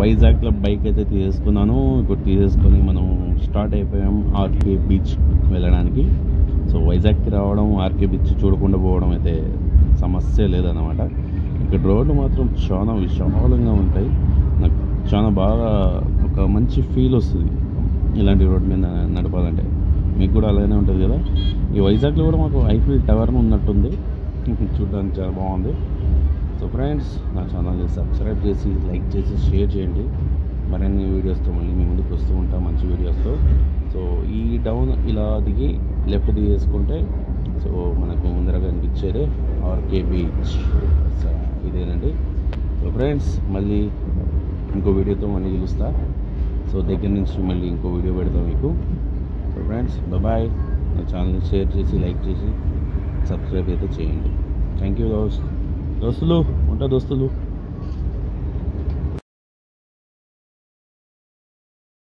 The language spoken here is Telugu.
వైజాగ్లో బైక్ అయితే తీసేసుకున్నాను. ఇప్పుడు తీసేసుకొని మనం స్టార్ట్ అయిపోయాం ఆర్కే బీచ్ వెళ్ళడానికి. సో వైజాగ్కి రావడం, ఆర్కే బీచ్ చూడకుండా పోవడం అయితే సమస్య లేదన్నమాట. ఇక్కడ రోడ్లు మాత్రం చాలా విశాలంగా ఉంటాయి. నాకు చాలా బాగా ఒక మంచి ఫీల్ వస్తుంది ఇలాంటి రోడ్ మీద నడపాలంటే. మీకు కూడా అలానే ఉంటుంది కదా. ఈ వైజాగ్లో కూడా మాకు ఐఫిల్ టవర్ ఉన్నట్టుంది, చూడడానికి చాలా బాగుంది. సో ఫ్రెండ్స్, నా ఛానల్ని సబ్స్క్రైబ్ చేసి, లైక్ చేసి, షేర్ చేయండి. మరిన్ని వీడియోస్తో మళ్ళీ మీ ముందుకు వస్తూ ఉంటాం, మంచి వీడియోస్తో. సో ఈ డౌన్ ఇలా దిగి లెఫ్ట్ దిగేసుకుంటే సో మనకు ముందరగా కనిపించేదే ఆర్కే బీచ్. ఇదేనండి. సో ఫ్రెండ్స్, మళ్ళీ ఇంకో వీడియోతో మళ్ళీ కలుస్తా. సో దగ్గర నుంచి మళ్ళీ ఇంకో వీడియో పెడతాం మీకు. So friends, bye. నా ఛానల్ని షేర్ చేసి, లైక్ చేసి, సబ్స్క్రైబ్ అయితే చేయండి. థ్యాంక్ యూ దోస్తులు. ఉంటా దోస్తులు.